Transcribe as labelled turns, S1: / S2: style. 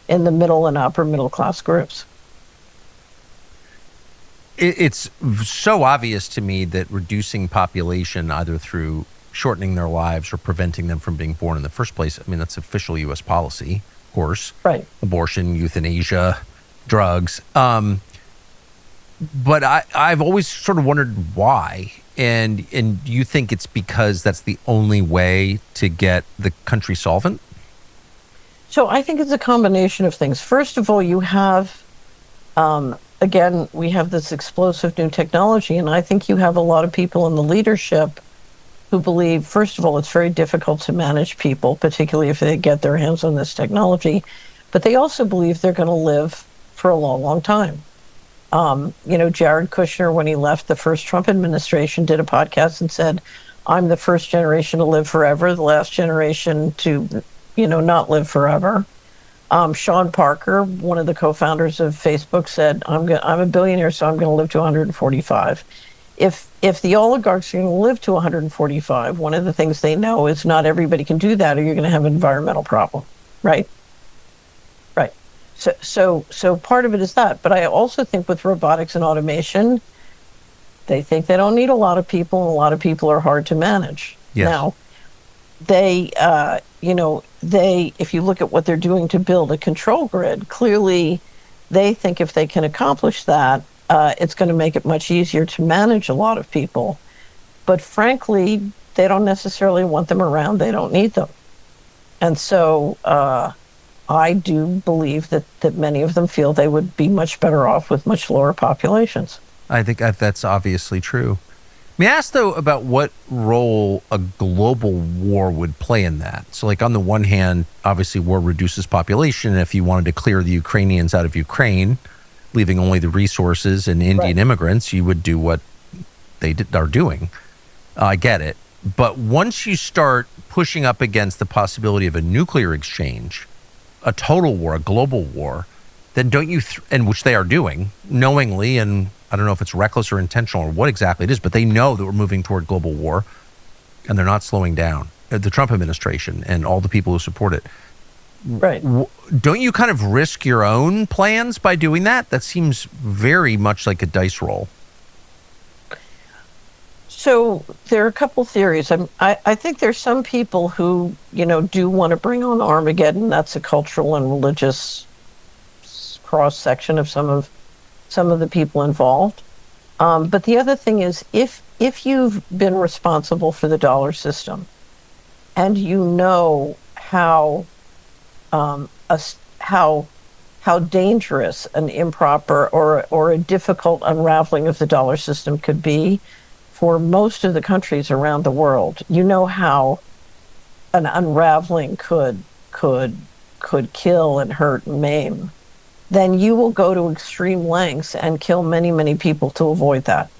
S1: in the middle and upper middle class groups.
S2: It's so obvious to me that reducing population either through shortening their lives or preventing them from being born in the first place, I mean, that's official U.S. policy, of course.
S1: Right.
S2: Abortion, euthanasia, drugs. But I've always sort of wondered why. And you think it's because that's the only way to get the country solvent?
S1: So I think it's a combination of things. First of all, you have, again, we have this explosive new technology, and I think you have a lot of people in the leadership who believe, first of all, it's very difficult to manage people, particularly if they get their hands on this technology, but they also believe they're going to live for a long, long time. Jared Kushner, when he left the first Trump administration, did a podcast and said, I'm the first generation to live forever, the last generation to, not live forever. Sean Parker, one of the co-founders of Facebook, said, I'm a billionaire, so I'm going to live to 145. If the oligarchs are going to live to 145, one of the things they know is not everybody can do that, or you're going to have an environmental problem, right? Right. So part of it is that. But I also think with robotics and automation, they think they don't need a lot of people, and a lot of people are hard to manage.
S2: Yes.
S1: Now, if you look at what they're doing to build a control grid, clearly they think if they can accomplish that, it's going to make it much easier to manage a lot of people. But frankly, they don't necessarily want them around. They don't need them. And so I do believe that many of them feel they would be much better off with much lower populations.
S2: I think that's obviously true. May I ask, though, about what role a global war would play in that? So, like, on the one hand, obviously war reduces population. If you wanted to clear the Ukrainians out of Ukraine, leaving only the resources and Indian immigrants, you would do what they are doing. I get it. But once you start pushing up against the possibility of a nuclear exchange, a total war, a global war, then don't you, and which they are doing knowingly, and I don't know if it's reckless or intentional or what exactly it is, but they know that we're moving toward global war, and they're not slowing down. The Trump administration and all the people who support it.
S1: Right.
S2: Don't you kind of risk your own plans by doing that? That seems very much like a dice roll.
S1: So there are a couple theories. I think there's some people who, do want to bring on Armageddon. That's a cultural and religious cross section of some of the people involved. But the other thing is, if you've been responsible for the dollar system, and you know how dangerous an improper or a difficult unraveling of the dollar system could be for most of the countries around the world, you know how an unraveling could kill and hurt and maim, then you will go to extreme lengths and kill many, many people to avoid that.